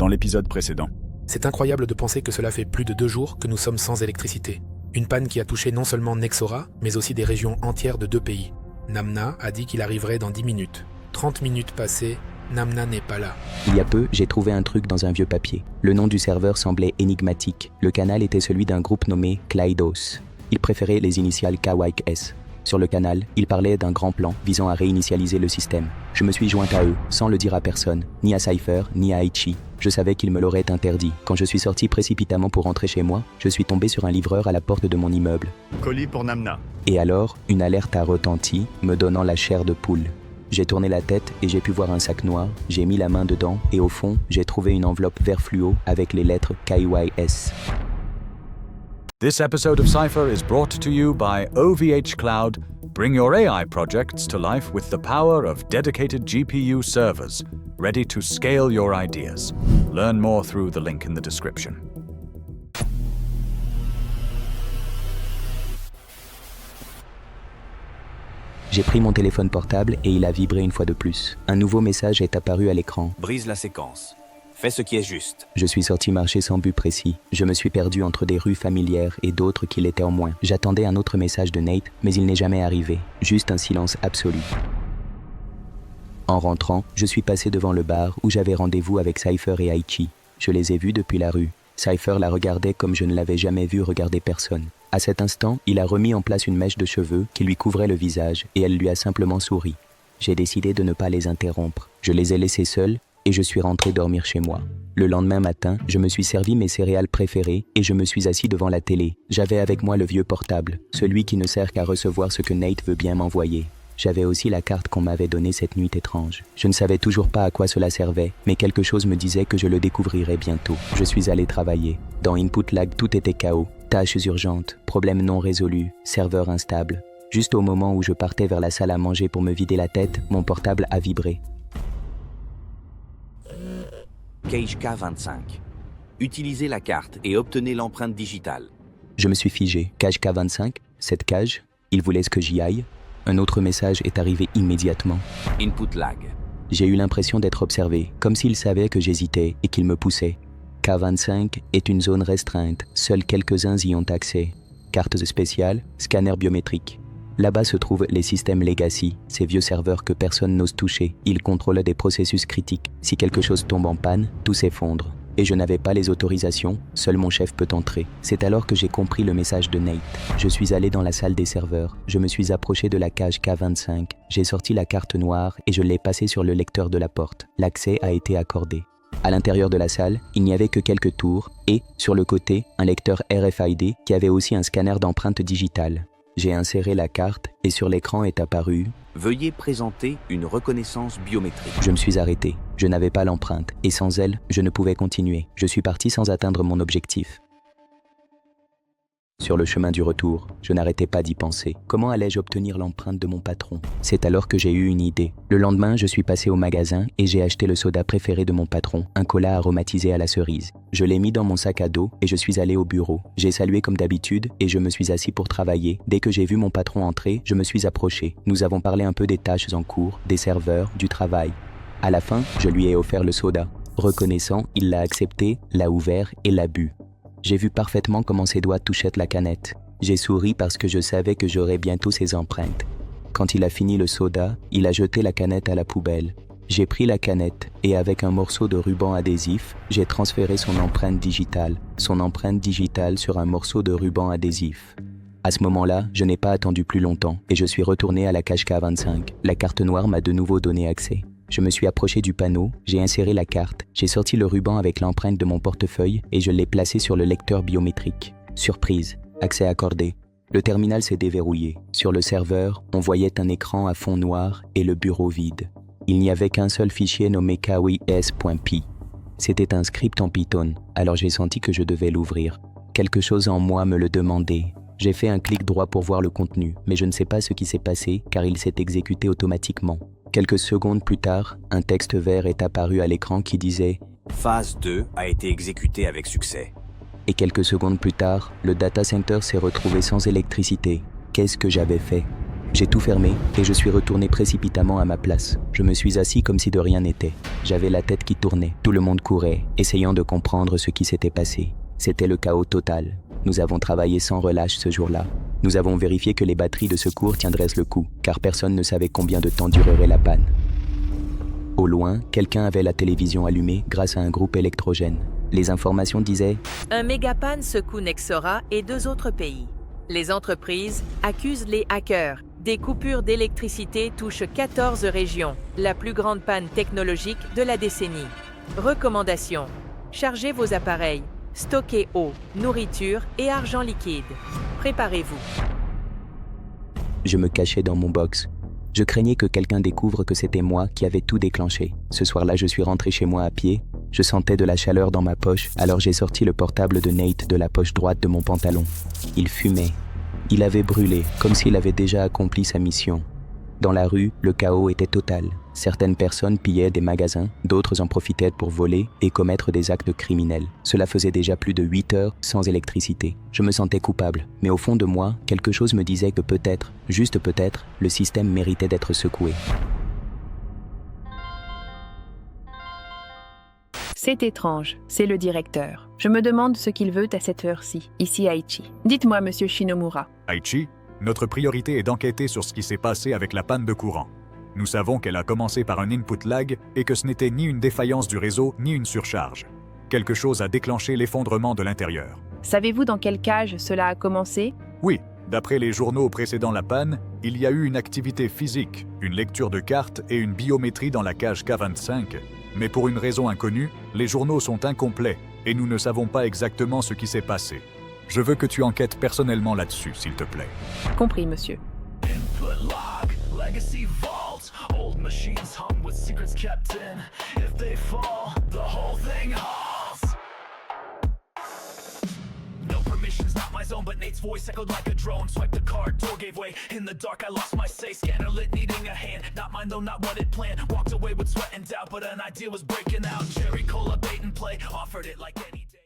dans l'épisode précédent. C'est incroyable de penser que cela fait plus de 2 jours que nous sommes sans électricité. Une panne qui a touché non seulement Nexora, mais aussi des régions entières de 2 pays. Namna a dit qu'il arriverait dans 10 minutes. 30 minutes passées, Namna n'est pas là. Il y a peu, j'ai trouvé un truc dans un vieux papier. Le nom du serveur semblait énigmatique. Le canal était celui d'un groupe nommé Kleidos. Il préférait les initiales KYS. Sur le canal, il parlait d'un grand plan visant à réinitialiser le système. Je me suis joint à eux, sans le dire à personne, ni à Cypher, ni à Aichi. Je savais qu'ils me l'auraient interdit. Quand je suis sorti précipitamment pour rentrer chez moi, je suis tombé sur un livreur à la porte de mon immeuble. Colis pour Namna. Et alors, une alerte a retenti, me donnant la chair de poule. J'ai tourné la tête et j'ai pu voir un sac noir, j'ai mis la main dedans et au fond, j'ai trouvé une enveloppe vert fluo avec les lettres KYS. This episode of Cypher is brought to you by OVH Cloud. Bring your AI projects to life with the power of dedicated GPU servers, ready to scale your ideas. Learn more through the link in the description. J'ai pris mon téléphone portable et il a vibré une fois de plus. Un nouveau message est apparu à l'écran. Brise la séquence. Fais ce qui est juste. Je suis sorti marcher sans but précis. Je me suis perdu entre des rues familières et d'autres qui l'étaient en moins. J'attendais un autre message de Nate, mais il n'est jamais arrivé. Juste un silence absolu. En rentrant, je suis passé devant le bar où j'avais rendez-vous avec Cypher et Aichi. Je les ai vus depuis la rue. Cypher la regardait comme je ne l'avais jamais vu regarder personne. À cet instant, il a remis en place une mèche de cheveux qui lui couvrait le visage et elle lui a simplement souri. J'ai décidé de ne pas les interrompre. Je les ai laissés seuls et je suis rentré dormir chez moi. Le lendemain matin, je me suis servi mes céréales préférées et je me suis assis devant la télé. J'avais avec moi le vieux portable, celui qui ne sert qu'à recevoir ce que Nate veut bien m'envoyer. J'avais aussi la carte qu'on m'avait donnée cette nuit étrange. Je ne savais toujours pas à quoi cela servait, mais quelque chose me disait que je le découvrirais bientôt. Je suis allé travailler. Dans Input Lag, tout était chaos. Tâches urgentes, problèmes non résolus, serveur instable. Juste au moment où je partais vers la salle à manger pour me vider la tête, mon portable a vibré. Cage K25. Utilisez la carte et obtenez l'empreinte digitale. Je me suis figé. Cage K25, cette cage, il voulait que j'y aille. Un autre message est arrivé immédiatement. Input lag. J'ai eu l'impression d'être observé, comme s'il savait que j'hésitais et qu'il me poussait. K25 est une zone restreinte, seuls quelques-uns y ont accès. Cartes spéciales, scanner biométrique. Là-bas se trouvent les systèmes Legacy, ces vieux serveurs que personne n'ose toucher. Ils contrôlent des processus critiques. Si quelque chose tombe en panne, tout s'effondre. Et je n'avais pas les autorisations, seul mon chef peut entrer. C'est alors que j'ai compris le message de Nate. Je suis allé dans la salle des serveurs, je me suis approché de la cage K25, j'ai sorti la carte noire et je l'ai passée sur le lecteur de la porte. L'accès a été accordé. À l'intérieur de la salle, il n'y avait que quelques tours et, sur le côté, un lecteur RFID qui avait aussi un scanner d'empreinte digitale. J'ai inséré la carte et sur l'écran est apparu « Veuillez présenter une reconnaissance biométrique ». Je me suis arrêté. Je n'avais pas l'empreinte et sans elle, je ne pouvais continuer. Je suis parti sans atteindre mon objectif. Sur le chemin du retour, je n'arrêtais pas d'y penser. Comment allais-je obtenir l'empreinte de mon patron? C'est alors que j'ai eu une idée. Le lendemain, je suis passé au magasin et j'ai acheté le soda préféré de mon patron, un cola aromatisé à la cerise. Je l'ai mis dans mon sac à dos et je suis allé au bureau. J'ai salué comme d'habitude et je me suis assis pour travailler. Dès que j'ai vu mon patron entrer, je me suis approché. Nous avons parlé un peu des tâches en cours, des serveurs, du travail. À la fin, je lui ai offert le soda. Reconnaissant, il l'a accepté, l'a ouvert et l'a bu. J'ai vu parfaitement comment ses doigts touchaient la canette. J'ai souri parce que je savais que j'aurais bientôt ses empreintes. Quand il a fini le soda, il a jeté la canette à la poubelle. J'ai pris la canette et avec un morceau de ruban adhésif, j'ai transféré son empreinte digitale sur un morceau de ruban adhésif. À ce moment-là, je n'ai pas attendu plus longtemps et je suis retourné à la cage K25. La carte noire m'a de nouveau donné accès. Je me suis approché du panneau, j'ai inséré la carte, j'ai sorti le ruban avec l'empreinte de mon portefeuille et je l'ai placé sur le lecteur biométrique. Surprise, accès accordé. Le terminal s'est déverrouillé. Sur le serveur, on voyait un écran à fond noir et le bureau vide. Il n'y avait qu'un seul fichier nommé KYS.py. C'était un script en Python, alors j'ai senti que je devais l'ouvrir. Quelque chose en moi me le demandait. J'ai fait un clic droit pour voir le contenu, mais je ne sais pas ce qui s'est passé car il s'est exécuté automatiquement. Quelques secondes plus tard, un texte vert est apparu à l'écran qui disait « Phase 2 a été exécutée avec succès ». Et quelques secondes plus tard, le data center s'est retrouvé sans électricité. Qu'est-ce que j'avais fait? J'ai tout fermé et je suis retourné précipitamment à ma place. Je me suis assis comme si de rien n'était. J'avais la tête qui tournait. Tout le monde courait, essayant de comprendre ce qui s'était passé. C'était le chaos total. Nous avons travaillé sans relâche ce jour-là. Nous avons vérifié que les batteries de secours tiendraient le coup, car personne ne savait combien de temps durerait la panne. Au loin, quelqu'un avait la télévision allumée grâce à un groupe électrogène. Les informations disaient « Un mégapanne secoue Nexora et 2 autres pays. Les entreprises accusent les hackers. Des coupures d'électricité touchent 14 régions, la plus grande panne technologique de la décennie. Recommandations. Chargez vos appareils. Stockez eau, nourriture et argent liquide. Préparez-vous. » Je me cachais dans mon box. Je craignais que quelqu'un découvre que c'était moi qui avais tout déclenché. Ce soir-là, je suis rentré chez moi à pied. Je sentais de la chaleur dans ma poche, alors j'ai sorti le portable de Nate de la poche droite de mon pantalon. Il fumait. Il avait brûlé, comme s'il avait déjà accompli sa mission. Dans la rue, le chaos était total. Certaines personnes pillaient des magasins, d'autres en profitaient pour voler et commettre des actes criminels. Cela faisait déjà plus de 8 heures sans électricité. Je me sentais coupable, mais au fond de moi, quelque chose me disait que peut-être, juste peut-être, le système méritait d'être secoué. C'est étrange, c'est le directeur. Je me demande ce qu'il veut à cette heure-ci, ici à Aichi. Dites-moi, monsieur Shinomura. Aichi, notre priorité est d'enquêter sur ce qui s'est passé avec la panne de courant. Nous savons qu'elle a commencé par un input lag et que ce n'était ni une défaillance du réseau ni une surcharge. Quelque chose a déclenché l'effondrement de l'intérieur. Savez-vous dans quelle cage cela a commencé? Oui, d'après les journaux précédant la panne, il y a eu une activité physique, une lecture de cartes et une biométrie dans la cage K25. Mais pour une raison inconnue, les journaux sont incomplets et nous ne savons pas exactement ce qui s'est passé. Je veux que tu enquêtes personnellement là-dessus, s'il te plaît. Compris, monsieur. Input log, legacy vault, old machines hung with secrets kept in. If they fall, the whole thing halts. No permissions, not my zone, but Nate's voice echoed like a drone. Swiped the card, door gave way. In the dark, I lost my say. Scanner lit, needing a hand. Not mine though, not what it planned. Walked away with sweat and doubt, but an idea was breaking out. Cherry cola, bait and play, offered it like any.